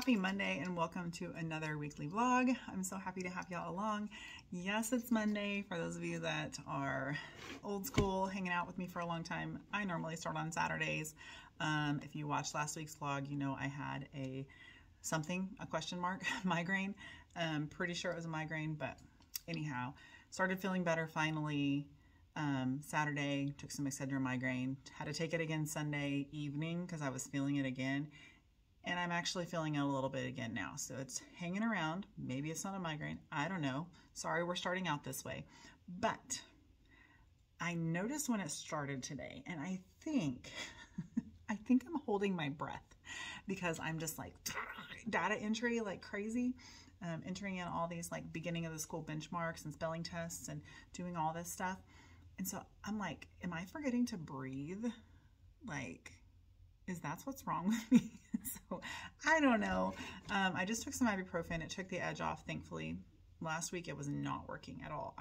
Happy Monday and welcome to another weekly vlog. I'm so happy to have y'all along. Yes, it's Monday. For those of you that are old school, hanging out with me for a long time, I normally start on Saturdays. If you watched last week's vlog, you know I had a question mark, migraine. Pretty sure it was a migraine, but anyhow, started feeling better finally. Saturday, took some Excedrin migraine, had to take it again Sunday evening because I was feeling it again. And I'm actually feeling it a little bit again now. So it's hanging around. Maybe it's not a migraine. I don't know. Sorry, we're starting out this way. But I noticed when it started today, and I think I'm holding my breath because I'm just like data entry like crazy. Entering in all these like beginning of the school benchmarks and spelling tests and doing all this stuff. And so I'm like, am I forgetting to breathe? Like, is that what's wrong with me? So I don't know. I just took some ibuprofen. It took the edge off, thankfully. Last week it was not working at all.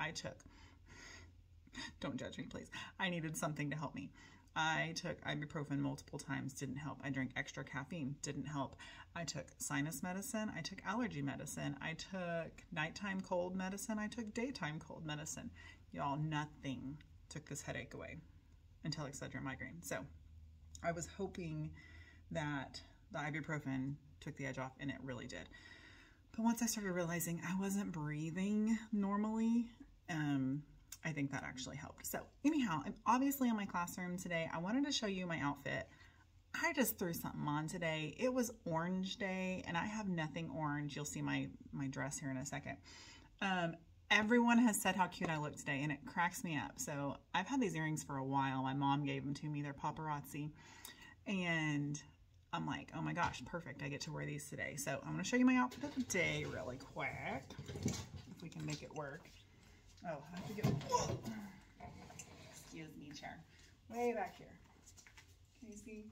Don't judge me, please. I needed something to help me. I took ibuprofen multiple times, didn't help. I drank extra caffeine, didn't help. I took sinus medicine. I took allergy medicine. I took nighttime cold medicine. I took daytime cold medicine. Y'all, nothing took this headache away until Excedrin migraine. So I was hoping that the ibuprofen took the edge off, and it really did. But once I started realizing I wasn't breathing normally, I think that actually helped. So anyhow, I'm obviously in my classroom today. I wanted to show you my outfit. I just threw something on today. It was orange day, and I have nothing orange. You'll see my dress here in a second. Everyone has said how cute I look today, and it cracks me up. So I've had these earrings for a while. My mom gave them to me. They're paparazzi. And I'm like, oh my gosh, perfect. I get to wear these today. So I'm going to show you my outfit of the day really quick, if we can make it work. Oh, I have to get, whoa. Excuse me, chair. Way back here. Can you see?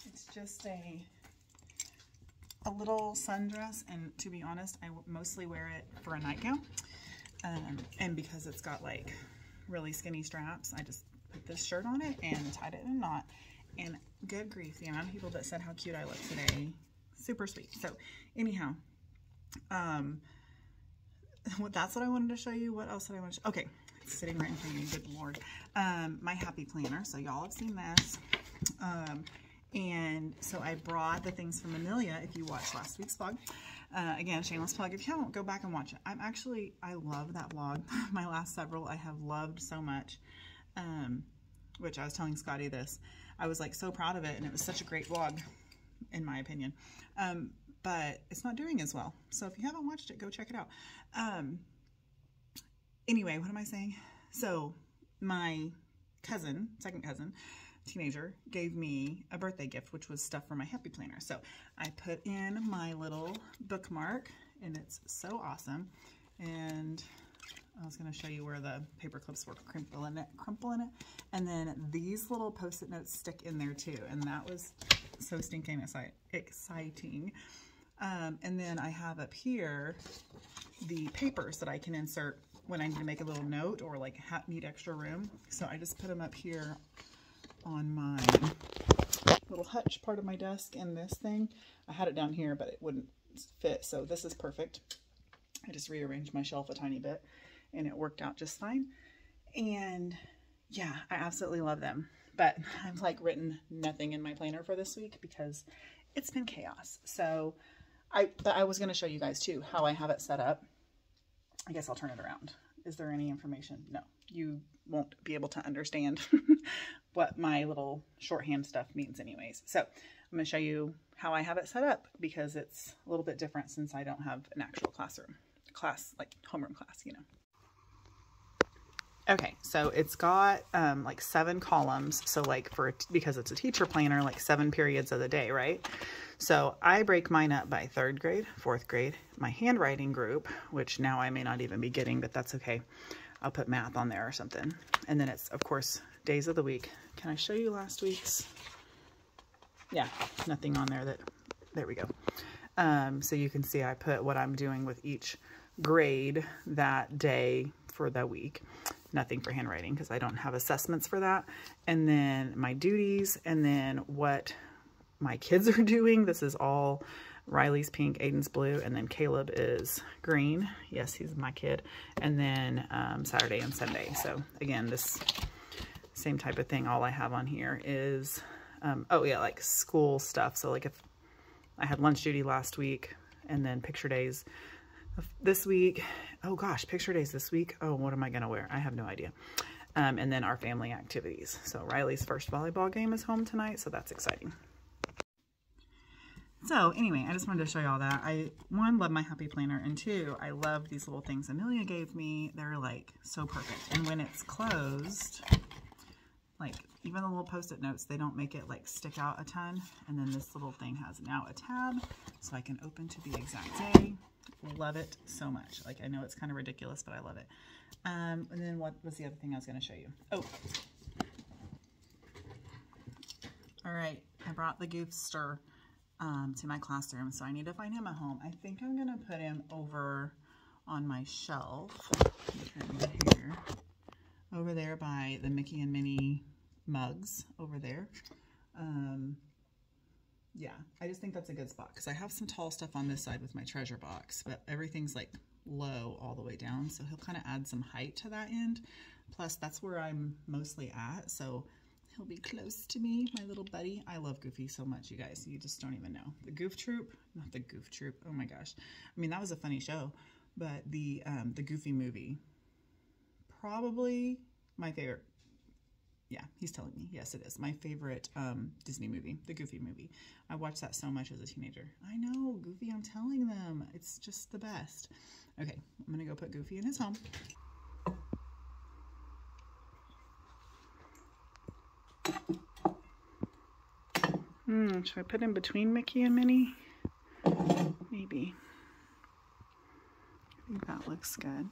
It's just a little sundress, and to be honest, I mostly wear it for a nightgown. And because it's got like really skinny straps, I just put this shirt on it and tied it in a knot. And good grief, the amount of people that said how cute I look today, super sweet. So anyhow, that's what I wanted to show you. What else did I want to show? Okay, it's sitting right in front of me, good Lord. My happy planner, so y'all have seen this. And so I brought the things from Amelia, if you watched last week's vlog. Again, shameless plug, if you haven't, go back and watch it. I love that vlog. My last several I have loved so much. Which I was telling Scotty this. I was like so proud of it, and it was such a great vlog, in my opinion. But it's not doing as well. So if you haven't watched it, go check it out. Anyway, what am I saying? So my cousin, second cousin, teenager, gave me a birthday gift, which was stuff for my happy planner. So I put in my little bookmark, and it's so awesome. And I was going to show you where the paper clips were crumple in it. And then these little post-it notes stick in there too. And that was so stinking exciting. And then I have up here the papers that I can insert when I need to make a little note or like need extra room. So I just put them up here on my little hutch part of my desk. And this thing, I had it down here, but it wouldn't fit. So this is perfect. I just rearranged my shelf a tiny bit, and it worked out just fine. And yeah, I absolutely love them. But I've like written nothing in my planner for this week because it's been chaos. So I was going to show you guys too how I have it set up. I guess I'll turn it around. Is there any information? No, you won't be able to understand what my little shorthand stuff means anyways. So I'm going to show you how I have it set up because it's a little bit different since I don't have an actual class, like homeroom class, you know. Okay, so it's got like 7 columns. So like because it's a teacher planner, like 7 periods of the day, right? So I break mine up by 3rd grade, 4th grade, my handwriting group, which now I may not even be getting, but that's okay. I'll put math on there or something. And then it's, of course, days of the week. Can I show you last week's? Yeah, nothing on there there we go. So you can see I put what I'm doing with each grade that day for the week. Nothing for handwriting because I don't have assessments for that. And then my duties, and then what my kids are doing. This is all Riley's pink, Aiden's blue, and then Caleb is green. Yes, he's my kid. And then Saturday and Sunday. So again, this same type of thing. All I have on here is, oh yeah, like school stuff. So like if I had lunch duty last week and then picture days this week. Oh gosh, picture days this week. Oh, what am I going to wear? I have no idea. And then our family activities. So Riley's first volleyball game is home tonight. So that's exciting. So anyway, I just wanted to show you all that. One, love my happy planner, and two, I love these little things Amelia gave me. They're like so perfect. And when it's closed, like even the little post-it notes, they don't make it like stick out a ton. And then this little thing has now a tab so I can open to the exact day. Love it so much. Like I know it's kind of ridiculous, but I love it. And then what was the other thing I was going to show you? Oh. All right. I brought the Goofster to my classroom, so I need to find him a home. I think I'm gonna put him over on my shelf here, over there by the Mickey and Minnie mugs over there. Yeah, I just think that's a good spot because I have some tall stuff on this side with my treasure box, but everything's like low all the way down, so he'll kind of add some height to that end. Plus, that's where I'm mostly at, so he'll be close to me, my little buddy. I love Goofy so much, you guys. You just don't even know. The Goof Troop, not the Goof Troop. Oh my gosh. I mean, that was a funny show, but the Goofy movie, probably my favorite. Yeah, he's telling me. Yes, it is. My favorite Disney movie, the Goofy movie. I watched that so much as a teenager. I know, Goofy, I'm telling them. It's just the best. Okay, I'm going to go put Goofy in his home. Should I put him between Mickey and Minnie? Maybe. I think that looks good.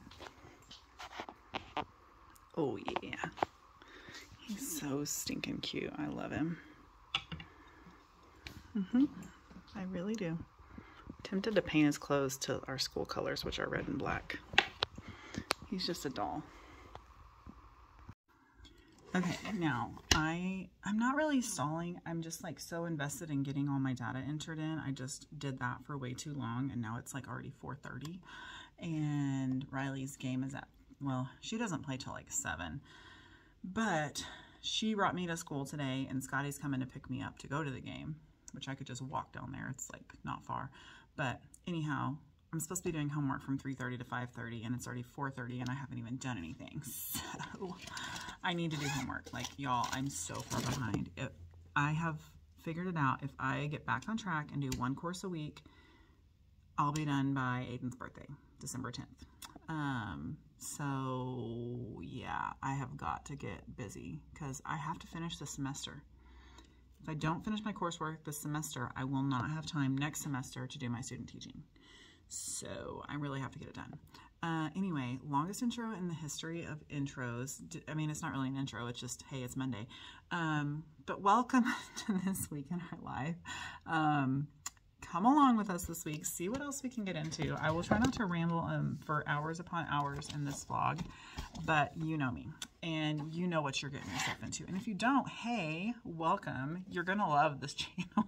Oh yeah. He's so stinking cute. I love him. I really do. Tempted to paint his clothes to our school colors, which are red and black. He's just a doll. Okay, now I'm not really stalling. I'm just like so invested in getting all my data entered in. I just did that for way too long, and now it's like already 4:30. And Riley's game is at, well, she doesn't play till like 7. But she brought me to school today, and Scotty's coming to pick me up to go to the game, which I could just walk down there. It's like not far. But anyhow, I'm supposed to be doing homework from 3:30 to 5:30, and it's already 4:30, and I haven't even done anything. So I need to do homework. Like, y'all, I'm so far behind. I have figured it out. If I get back on track and do 1 course a week, I'll be done by Aiden's birthday, December 10th. So yeah, I have got to get busy because I have to finish this semester. If I don't finish my coursework this semester, I will not have time next semester to do my student teaching. So I really have to get it done. Anyway, longest intro in the history of intros. I mean, it's not really an intro. It's just, hey, it's Monday. But welcome to this week in our life. Come along with us this week. See what else we can get into. I will try not to ramble for hours upon hours in this vlog, but you know me, and you know what you're getting yourself into. And if you don't, hey, welcome. You're going to love this channel.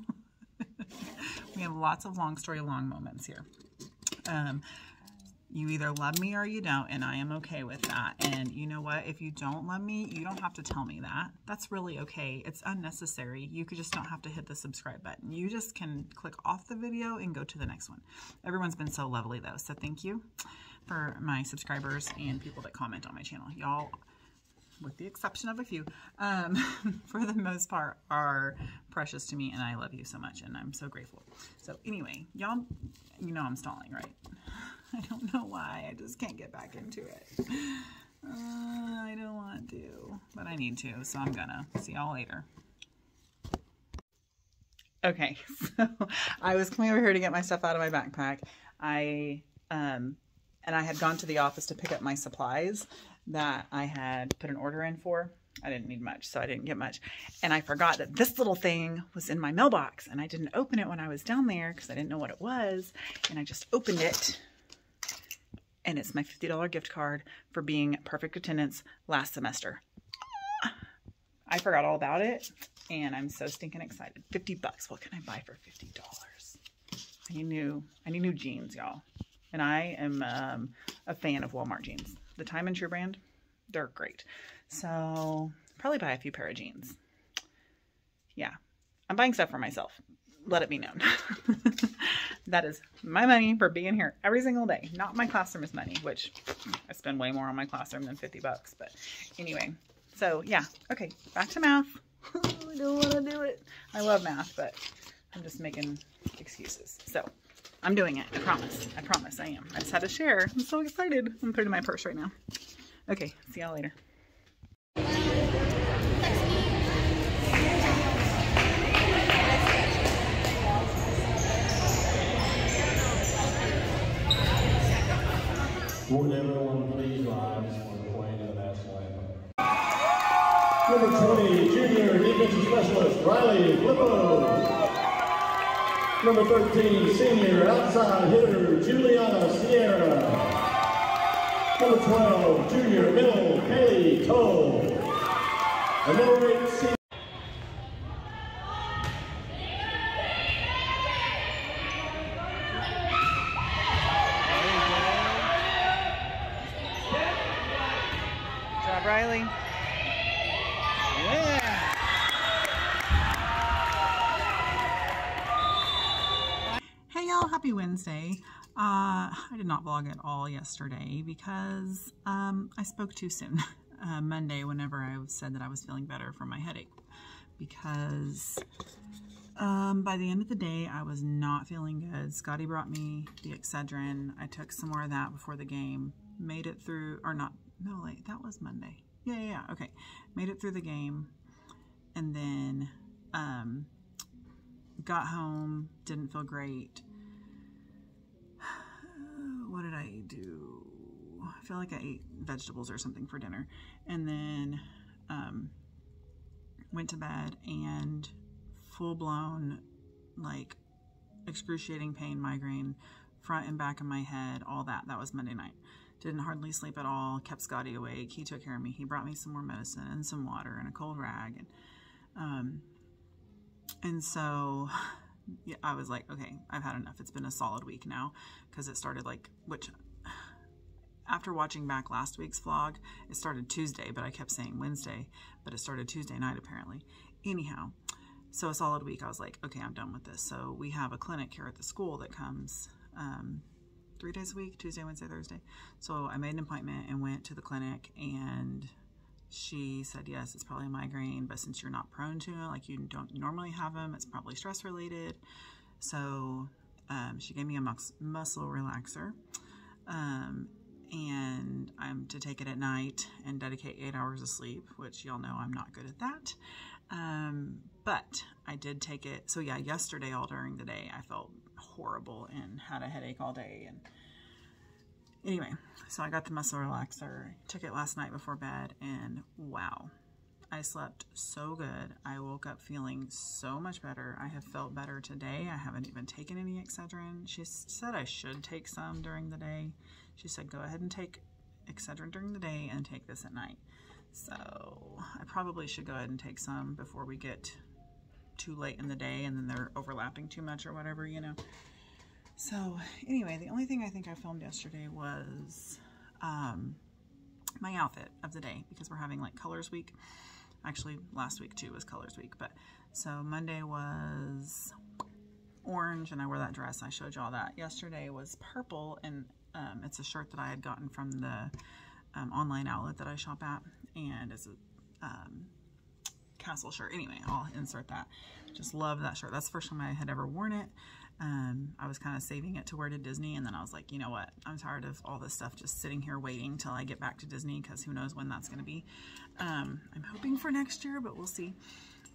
We have lots of long story long moments here. You either love me or you don't, and I am okay with that. And you know what? If you don't love me, you don't have to tell me that. That's really okay. It's unnecessary. You could just don't have to hit the subscribe button. You just can click off the video and go to the next one. Everyone's been so lovely though, so thank you for my subscribers and people that comment on my channel. Y'all, with the exception of a few, for the most part, are precious to me, and I love you so much, and I'm so grateful. So anyway, y'all, you know I'm stalling, right? I don't know why. I just can't get back into it. I don't want to, but I need to, so I'm gonna. See y'all later. Okay, so I was coming over here to get my stuff out of my backpack. And I had gone to the office to pick up my supplies that I had put an order in for. I didn't need much, so I didn't get much. And I forgot that this little thing was in my mailbox, and I didn't open it when I was down there because I didn't know what it was. And I just opened it, and it's my $50 gift card for being perfect attendance last semester. I forgot all about it, and I'm so stinking excited. 50 bucks. What can I buy for $50? I need new jeans, y'all. And I am a fan of Walmart jeans. The Time and True brand, they're great. So probably buy a few pair of jeans. Yeah, I'm buying stuff for myself. Let it be known. That is my money for being here every single day. Not my classroom's money, which I spend way more on my classroom than 50 bucks. But anyway, so yeah. Okay, back to math. I don't want to do it. I love math, but I'm just making excuses. So I'm doing it. I promise. I promise I am. I just had to share. I'm so excited. I'm putting it in my purse right now. Okay, see y'all later. Would everyone please rise for the playing of the national anthem? Number 20, junior defensive specialist, Riley Flippo. Number 13, senior outside hitter, Juliana Sierra. Number 12, junior middle, Kaylee Toll. And number 8, senior. Riley. Yeah. Hey y'all, happy Wednesday. I did not vlog at all yesterday because I spoke too soon. Monday, whenever I said that I was feeling better from my headache, because by the end of the day I was not feeling good. Scotty brought me the Excedrin. I took some more of that before the game. Made it through, or not. No, wait, that was Monday. Yeah, okay. Made it through the game, and then got home, didn't feel great. What did I do? I feel like I ate vegetables or something for dinner, and then went to bed, and full-blown, like, excruciating pain, migraine, front and back of my head, all that. That was Monday night. Didn't hardly sleep at all, kept Scotty awake. He took care of me. He brought me some more medicine and some water and a cold rag. And so yeah, I was like, okay, I've had enough. It's been a solid week now, because it started like, which after watching back last week's vlog, it started Tuesday, but I kept saying Wednesday, but it started Tuesday night apparently. Anyhow, so a solid week. I was like, okay, I'm done with this. So we have a clinic here at the school that comes 3 days a week, Tuesday, Wednesday, Thursday. So I made an appointment and went to the clinic, and she said, yes, it's probably a migraine, but since you're not prone to it, like you don't normally have them, it's probably stress related. So she gave me a muscle relaxer, and I'm to take it at night and dedicate 8 hours of sleep, which y'all know I'm not good at that. But I did take it. So yeah, yesterday all during the day I felt horrible and had a headache all day. And anyway, so I got the muscle relaxer, took it last night before bed, and wow, I slept so good. I woke up feeling so much better. I have felt better today. I haven't even taken any Excedrin. She said I should take some during the day. She said go ahead and take Excedrin during the day and take this at night. So I probably should go ahead and take some before we get too late in the day and then they're overlapping too much or whatever, you know. So anyway, the only thing I think I filmed yesterday was my outfit of the day, because we're having like Colors Week. Actually, last week too was Colors Week, but so Monday was orange and I wore that dress. I showed y'all that. Yesterday was purple, and it's a shirt that I had gotten from the online outlet that I shop at, and it's a Castle shirt. Anyway, I'll insert that. Just love that shirt. That's the first time I had ever worn it. I was kind of saving it to wear to Disney, and then I was like, you know what? I'm tired of all this stuff just sitting here waiting till I get back to Disney, because who knows when that's going to be. I'm hoping for next year, but we'll see.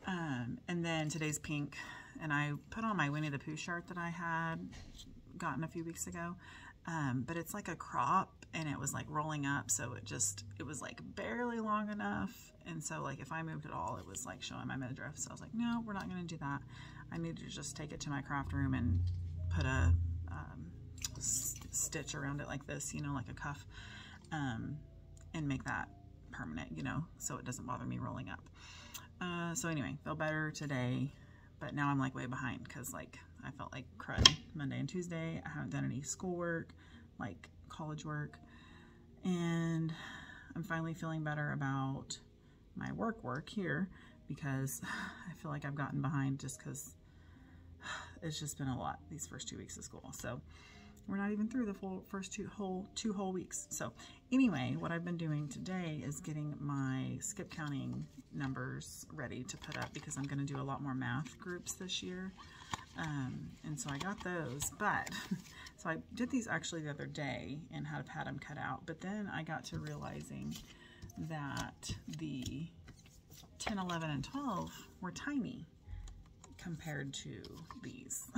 And then today's pink, and I put on my Winnie the Pooh shirt that I had gotten a few weeks ago. But it's like a crop, and it was like rolling up, so it was like barely long enough, and so like if I moved at all, it was like showing my midriff. So I was like, no, we're not going to do that. I need to just take it to my craft room and put a stitch around it like this, you know, like a cuff, and make that permanent, you know, so it doesn't bother me rolling up. So anyway, feel better today, but now I'm like way behind because like I felt like crud Monday and Tuesday. I haven't done any schoolwork, like college work, and I'm finally feeling better about my work here because I feel like I've gotten behind just because it's just been a lot these first 2 weeks of school. So we're not even through the first two whole weeks. So anyway, what I've been doing today is getting my skip counting numbers ready to put up because I'm going to do a lot more math groups this year. And so I got those, but so I did these actually the other day and had them cut out, but then I got to realizing that the 10, 11, and 12 were tiny compared to these.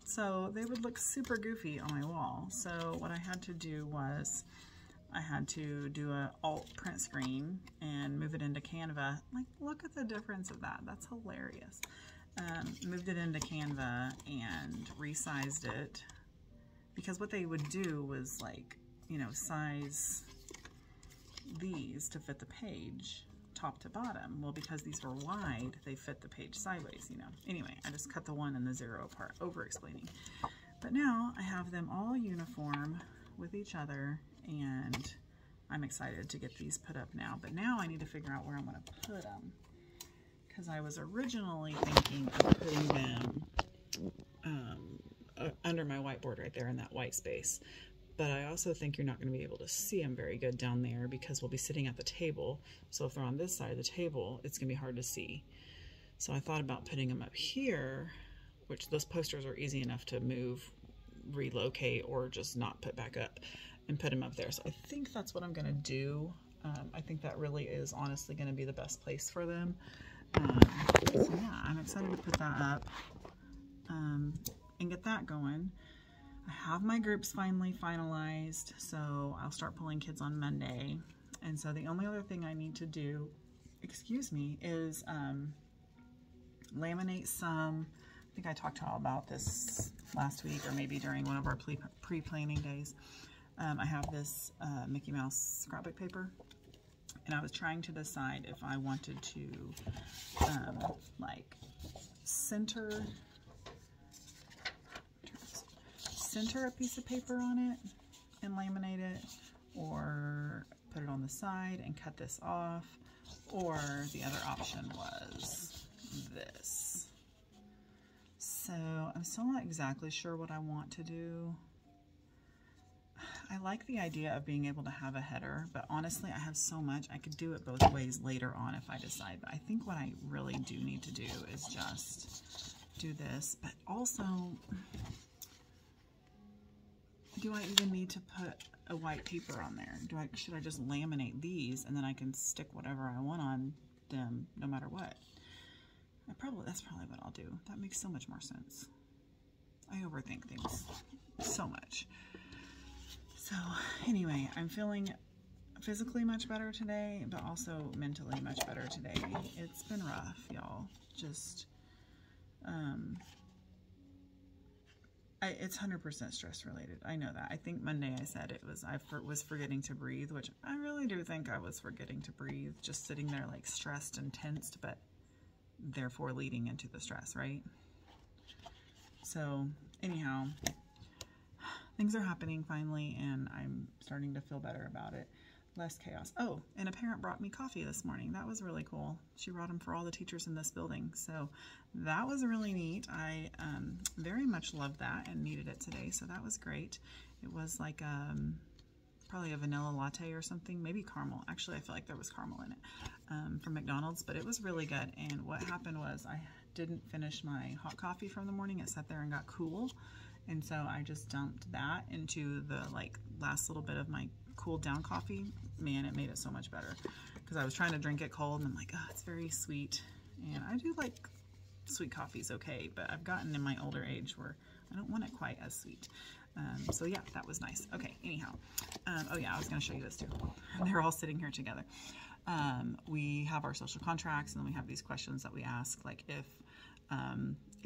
So they would look super goofy on my wall. So what I had to do was I had to do a alt print screen and move it into Canva. Like, look at the difference of that. That's hilarious. Moved it into Canva and resized it because what they would do was like, you know, size these to fit the page top to bottom. Well, because these were wide, they fit the page sideways, you know. Anyway, I just cut the 1 and the 0 apart, over explaining. But now I have them all uniform with each other, and I'm excited to get these put up now. But now I need to figure out where I'm going to put them, because I was originally thinking of putting them under my whiteboard right there in that white space. But I also think you're not going to be able to see them very good down there because we'll be sitting at the table. So if they're on this side of the table, it's going to be hard to see. So I thought about putting them up here, which those posters are easy enough to move, relocate, or just not put back up, and put them up there. So I think that's what I'm going to do. I think that really is honestly going to be the best place for them. So yeah, I'm excited to put that up and get that going. I have my groups finally finalized, so I'll start pulling kids on Monday. And so the only other thing I need to do, excuse me, is laminate some. I think I talked to y'all about this last week or maybe during one of our pre-planning days. I have this Mickey Mouse scrapbook paper, and I was trying to decide if I wanted to like center a piece of paper on it and laminate it, or put it on the side and cut this off, or the other option was this. So I'm still not exactly sure what I want to do. I like the idea of being able to have a header, but honestly I have so much, I could do it both ways later on if I decide. But I think what I really do need to do is just do this, but also, do I even need to put a white paper on there? Should I just laminate these and then I can stick whatever I want on them no matter what? That's probably what I'll do. That makes so much more sense. I overthink things so much. So anyway, I'm feeling physically much better today, but also mentally much better today. It's been rough, y'all. Just it's 100% stress related. I know that. I think Monday I said I was forgetting to breathe, which I really do think I was forgetting to breathe, just sitting there like stressed and tensed, but therefore leading into the stress, right? So anyhow, things are happening finally, and I'm starting to feel better about it. Less chaos. Oh, and a parent brought me coffee this morning. That was really cool. She brought them for all the teachers in this building. So that was really neat. I very much loved that and needed it today. So that was great. It was like probably a vanilla latte or something, maybe caramel. Actually, I feel like there was caramel in it from McDonald's, but it was really good. And what happened was I didn't finish my hot coffee from the morning. It sat there and got cool. And so I just dumped that into the like last little bit of my cooled down coffee. Man, it made it so much better because I was trying to drink it cold and I'm like, oh, it's very sweet. And I do like sweet coffees, okay, but I've gotten in my older age where I don't want it quite as sweet. So yeah, that was nice. Okay, anyhow. Oh yeah, I was going to show you this too. They're all sitting here together. We have our social contracts, and then we have these questions that we ask, like if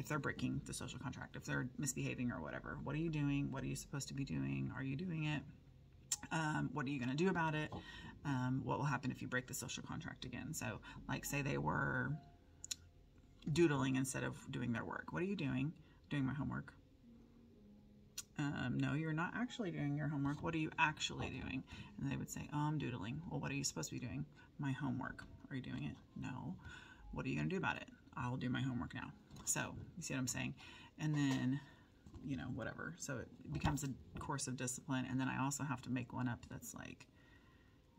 they're breaking the social contract, if they're misbehaving or whatever. What are you doing? What are you supposed to be doing? Are you doing it? What are you going to do about it? What will happen if you break the social contract again? So like say they were doodling instead of doing their work. What are you doing? Doing my homework. No, you're not actually doing your homework. What are you actually doing? And they would say, oh, I'm doodling. Well, what are you supposed to be doing? My homework. Are you doing it? No. What are you going to do about it? I'll do my homework now. So you see what I'm saying? And then, you know, whatever. So it becomes a course of discipline. And then I also have to make one up that's like,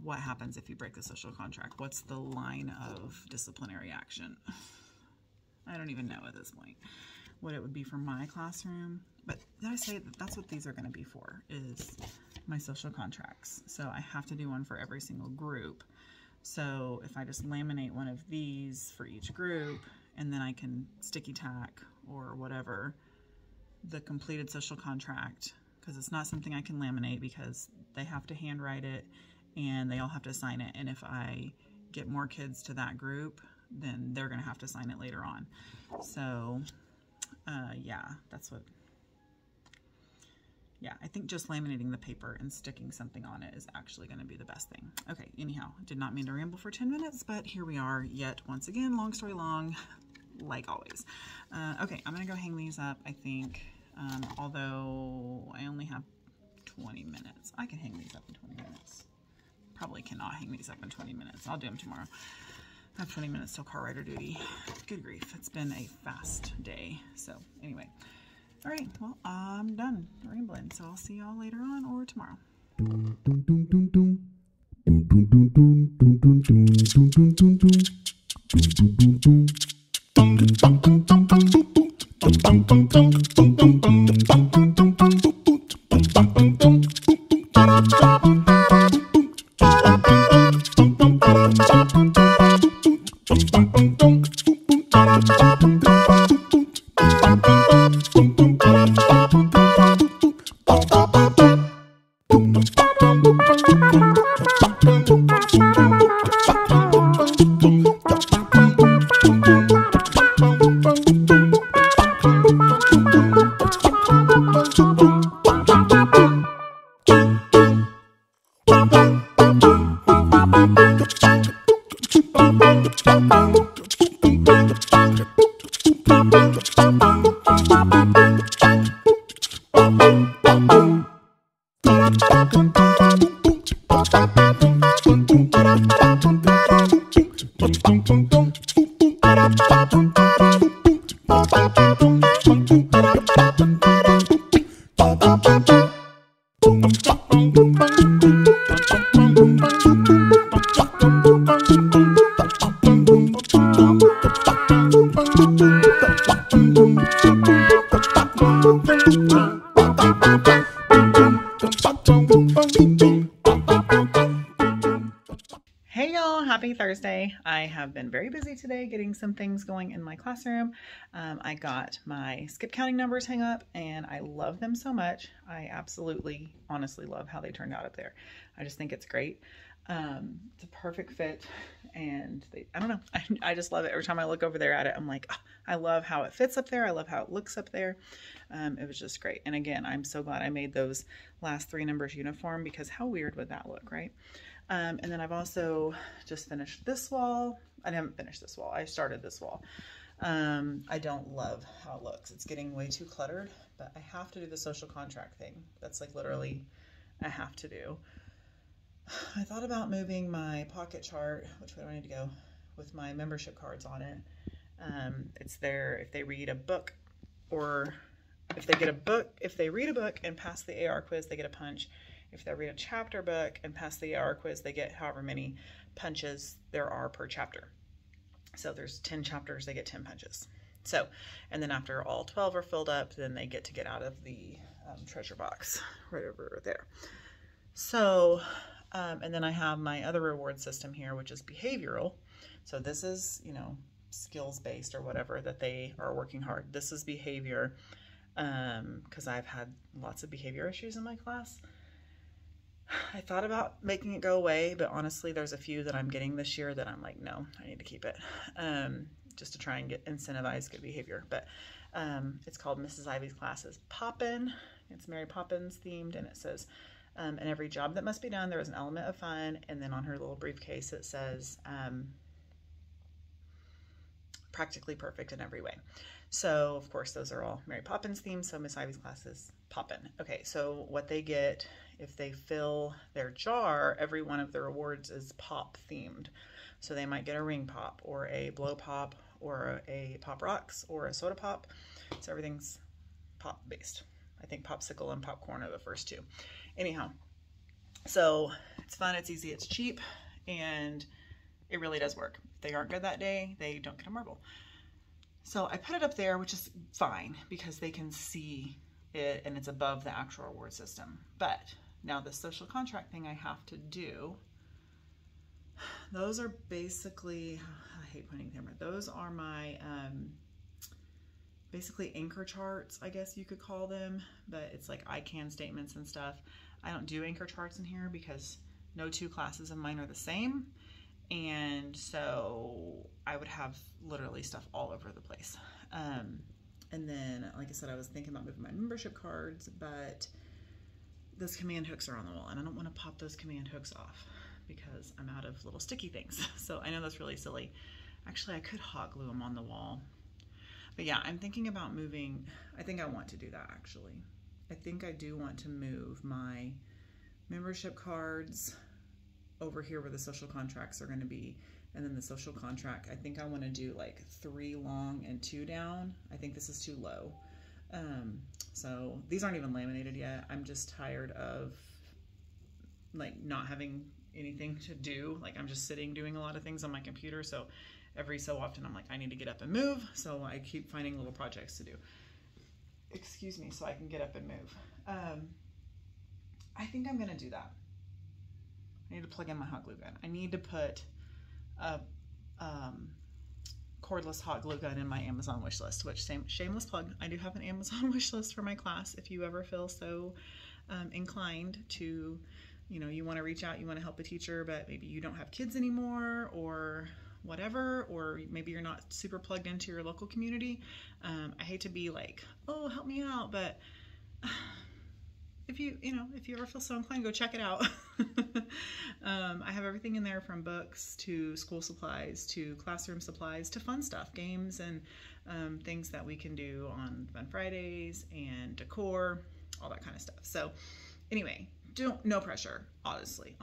what happens if you break the social contract? What's the line of disciplinary action? I don't even know at this point what it would be for my classroom. But did I say that that's what these are going to be for, is my social contracts. So I have to do one for every single group. So if I just laminate one of these for each group, and then I can sticky tack or whatever the completed social contract, because it's not something I can laminate because they have to handwrite it and they all have to sign it. And if I get more kids to that group, then they're going to have to sign it later on. So yeah, that's what, yeah, I think just laminating the paper and sticking something on it is actually going to be the best thing. Okay, anyhow, did not mean to ramble for 10 minutes, but here we are yet once again, long story long, like always. Okay, I'm going to go hang these up, I think, although I only have 20 minutes. I can hang these up in 20 minutes. Probably cannot hang these up in 20 minutes. I'll do them tomorrow. I have 20 minutes till car rider duty. Good grief. It's been a fast day. So anyway. All right. Well, I'm done rambling. So I'll see y'all later on or tomorrow. Hey y'all, happy Thursday. I have been very busy today getting some things going in my classroom. I got my skip counting numbers hung up and I love them so much. I absolutely, honestly love how they turned out up there. I just think it's great. It's a perfect fit and I don't know, I just love it. Every time I look over there at it, I'm like, oh, I love how it fits up there. I love how it looks up there. It was just great. And again, I'm so glad I made those last 3 numbers uniform because how weird would that look, right? And then I've also just finished this wall. I haven't finished this wall. I started this wall. I don't love how it looks. It's getting way too cluttered, but I have to do the social contract thing. That's like literally I have to do. I thought about moving my pocket chart, which way do I need to go, with my membership cards on it. It's there if they read a book, or if they get a book, if they read a book and pass the AR quiz, they get a punch. If they read a chapter book and pass the AR quiz, they get however many punches there are per chapter. So there's 10 chapters, they get 10 punches. So, and then after all 12 are filled up, then they get to get out of the treasure box right over there. So, and then I have my other reward system here, which is behavioral. So this is, you know, skills-based or whatever that they are working hard. This is behavior, because I've had lots of behavior issues in my class. I thought about making it go away, but honestly, there's a few that I'm getting this year that I'm like, no, I need to keep it, just to try and incentivize good behavior. But it's called Mrs. Ivy's Classes Poppin'. It's Mary Poppins themed, and it says And every job that must be done, there is an element of fun. And then on her little briefcase, it says, practically perfect in every way. So of course, those are all Mary Poppins themed. So Miss Ivy's class is Poppin'. Okay, so what they get if they fill their jar, every one of the rewards is pop themed. So they might get a ring pop or a blow pop or a Pop Rocks or a soda pop. So everything's pop based. I think popsicle and popcorn are the first two. Anyhow, so it's fun, it's easy, it's cheap, and it really does work. If they aren't good that day, they don't get a marble. So I put it up there, which is fine because they can see it and it's above the actual reward system. But now the social contract thing I have to do, those are basically, I hate pointing the camera, those are my basically anchor charts, I guess you could call them, but it's like I can statements and stuff. I don't do anchor charts in here because no two classes of mine are the same. And so I would have literally stuff all over the place. And then, like I said, I was thinking about moving my membership cards, but those command hooks are on the wall and I don't want to pop those command hooks off because I'm out of little sticky things. So I know that's really silly. Actually, I could hot glue them on the wall. But yeah, I'm thinking about moving. I think I want to do that actually. I think I do want to move my membership cards over here where the social contracts are going to be. And then the social contract, I think I want to do like 3 long and 2 down. I think this is too low. So these aren't even laminated yet. I'm just tired of like not having anything to do. Like I'm just sitting doing a lot of things on my computer. So every so often I'm like, I need to get up and move. So I keep finding little projects to do. Excuse me, so I can get up and move. I think I'm gonna do that. I need to plug in my hot glue gun. I need to put a cordless hot glue gun in my Amazon wish list, which shameless plug, I do have an Amazon wish list for my class. If you ever feel so inclined to, you know, you want to reach out, you want to help a teacher, but maybe you don't have kids anymore or whatever, or maybe you're not super plugged into your local community. I hate to be like, oh, help me out, but if you ever feel so inclined, go check it out. I have everything in there from books to school supplies to classroom supplies to fun stuff, games and things that we can do on Fun Fridays and decor, all that kind of stuff. So anyway, no pressure, honestly,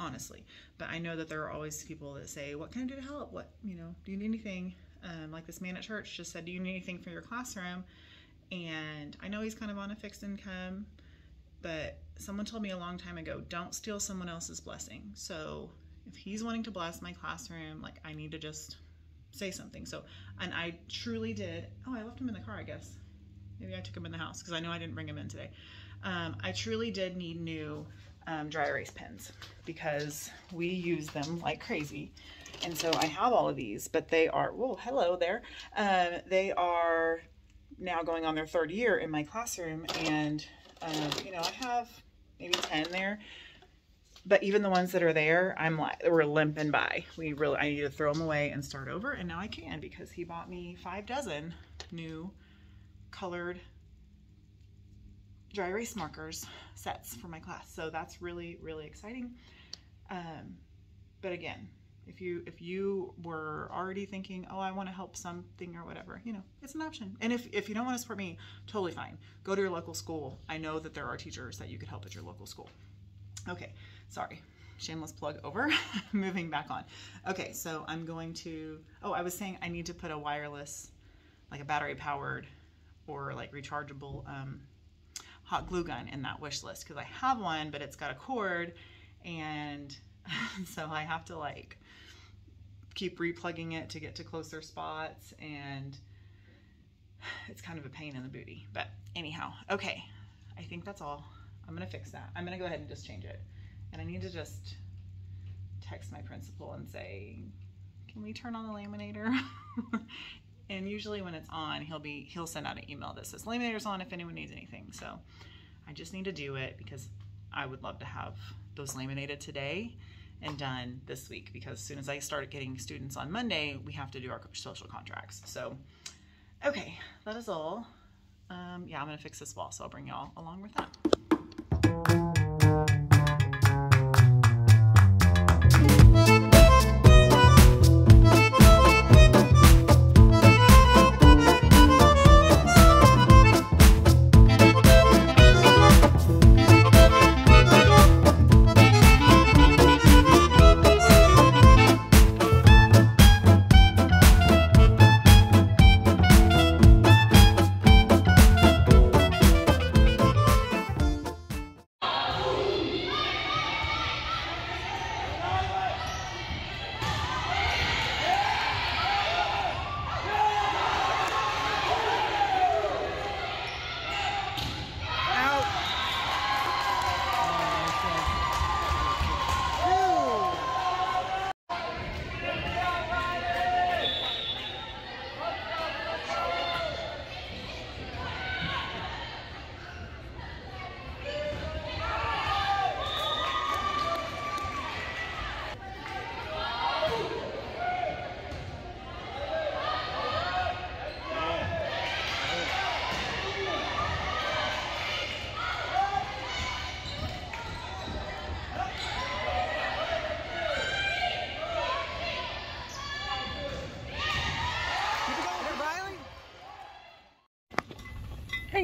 but I know that there are always people that say, what can I do to help? What, do you need anything? Like this man at church just said, do you need anything for your classroom? And I know he's kind of on a fixed income, but someone told me a long time ago, don't steal someone else's blessing. So if he's wanting to bless my classroom, like I need to just say something. So, and I truly did. Oh, I left him in the car, I guess. Maybe I took him in the house because I know I didn't bring him in today. I truly did need new dry erase pens because we use them like crazy. And so I have all of these, but they are, whoa, hello there. They are now going on their 3rd year in my classroom. And I have maybe 10 there, but even the ones that are there, I'm like, we're limping by. I need to throw them away and start over. And now I can because he bought me 5 dozen new colored dry erase markers sets for my class. So that's really, really exciting. But again, if you were already thinking, oh, I want to help something or whatever, it's an option. And if you don't want to support me, totally fine. Go to your local school. I know that there are teachers that you could help at your local school. Okay, sorry. Shameless plug over. Moving back on. Okay, so I'm going to, I was saying I need to put a wireless, like a battery powered or like rechargeable hot glue gun in that wish list because I have one, but it's got a cord, and so I have to like keep replugging it to get to closer spots, and it's kind of a pain in the booty. But anyhow, okay, I think that's all. I'm gonna fix that. I'm gonna go ahead and just change it, and I need to just text my principal and say, can we turn on the laminator? And usually when it's on, he'll send out an email that says laminator's on if anyone needs anything. So I just need to do it because I would love to have those laminated today and done this week, because as soon as I start getting students on Monday, we have to do our social contracts. So, okay, that is all. Yeah, I'm gonna fix this wall, so I'll bring y'all along with that.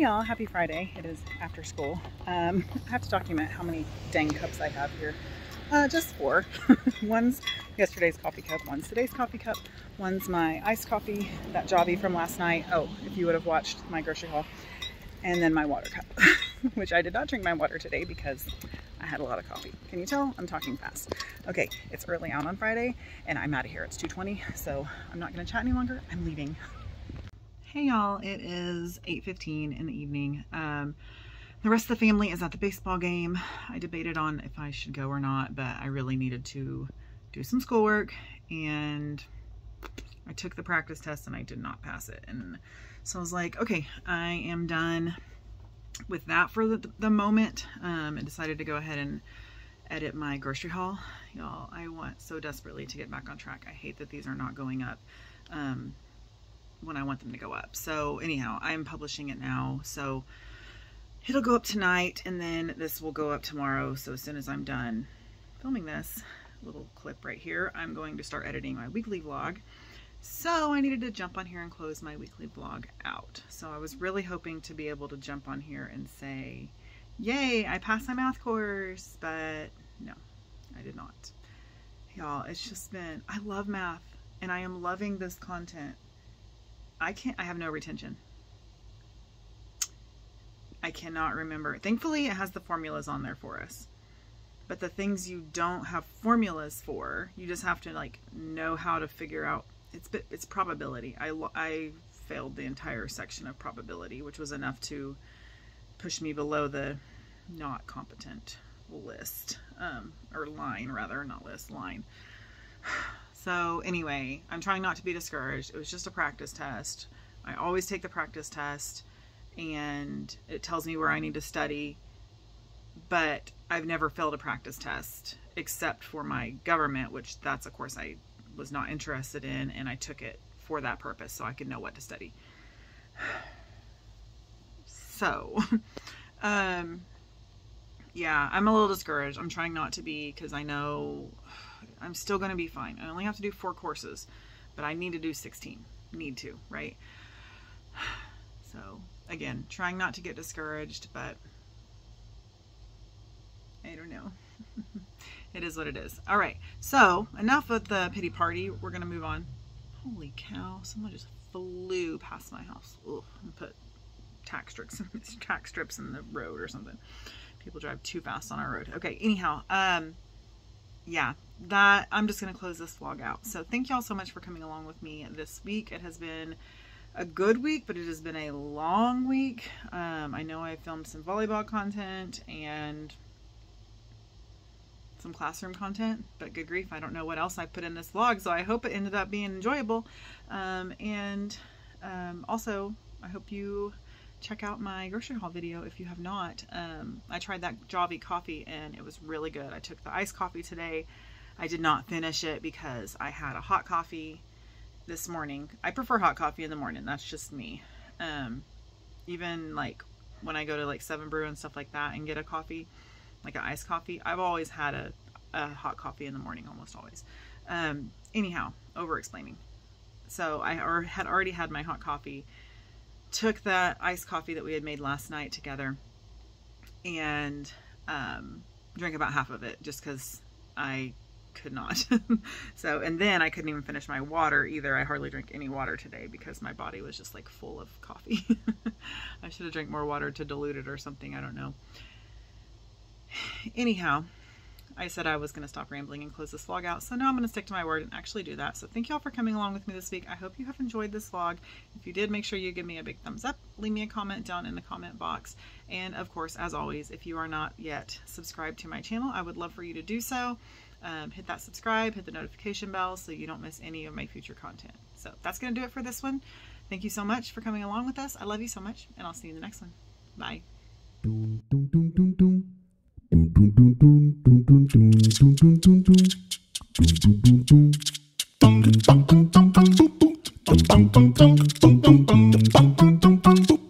Hey y'all, happy Friday. It is after school. I have to document how many dang cups I have here. Just 4. One's yesterday's coffee cup, one's today's coffee cup, one's my iced coffee, that Java from last night. Oh, if you would have watched my grocery haul. And then my water cup, which I did not drink my water today because I had a lot of coffee. Can you tell? I'm talking fast. Okay, it's early out on Friday and I'm out of here. It's 2:20, so I'm not gonna chat any longer. I'm leaving. Hey y'all, it is 8:15 in the evening. The rest of the family is at the baseball game. I debated on if I should go or not, but I really needed to do some schoolwork, and I took the practice test and I did not pass it. And so I was like, okay, I am done with that for the moment. I decided to go ahead and edit my grocery haul. Y'all, I want so desperately to get back on track. I hate that these are not going up when I want them to go up. So anyhow, I'm publishing it now. So it'll go up tonight, and then this will go up tomorrow. So as soon as I'm done filming this little clip right here, I'm going to start editing my weekly vlog. So I needed to jump on here and close my weekly vlog out. So I was really hoping to be able to jump on here and say, yay, I passed my math course, but no, I did not. Y'all, it's just been, I love math and I am loving this content. I have no retention. I cannot remember. Thankfully, it has the formulas on there for us. But the things you don't have formulas for, you just have to like know how to figure out. It's probability. I failed the entire section of probability, which was enough to push me below the not competent list, or line rather, not list, line. So anyway, I'm trying not to be discouraged. It was just a practice test. I always take the practice test and it tells me where I need to study, but I've never failed a practice test except for my government, which that's a course I was not interested in, and I took it for that purpose so I could know what to study. So yeah, I'm a little discouraged. I'm trying not to be, because I know I'm still going to be fine. I only have to do 4 courses, but I need to do 16. Need to, right? So again, trying not to get discouraged, but I don't know. It is what it is. All right, so enough of the pity party. We're gonna move on. Holy cow, someone just flew past my house. Ugh, and put tack strips in the road or something. People drive too fast on our road. Okay, anyhow, yeah, that I'm just gonna close this vlog out. So thank y'all so much for coming along with me this week. It has been a good week, but it has been a long week. I know I filmed some volleyball content and some classroom content, but good grief, I don't know what else I put in this vlog, so I hope it ended up being enjoyable. Also, I hope you check out my grocery haul video if you have not. I tried that Java coffee and it was really good. I took the iced coffee today. I did not finish it because I had a hot coffee this morning. I prefer hot coffee in the morning. That's just me. Even like when I go to like 7 Brew and stuff like that and get a coffee, like an iced coffee, I've always had a hot coffee in the morning, almost always. Anyhow, over explaining. So I had already had my hot coffee, took that iced coffee that we had made last night together, and drank about half of it just because I could not. So, and then I couldn't even finish my water either. I hardly drank any water today because my body was just like full of coffee. I should have drank more water to dilute it or something. I don't know. Anyhow, I said I was going to stop rambling and close this vlog out, so now I'm going to stick to my word and actually do that. So thank y'all for coming along with me this week. I hope you have enjoyed this vlog. If you did, make sure you give me a big thumbs up, leave me a comment down in the comment box, and of course, as always, if you are not yet subscribed to my channel, I would love for you to do so. Hit that subscribe, hit the notification bell so you don't miss any of my future content. So that's going to do it for this one. Thank you so much for coming along with us. I love you so much, and I'll see you in the next one. Bye. Boom, boom, boom, boom, boom, boom, boom, boom, boom, boom, boom, boom, boom, boom, boom, boom.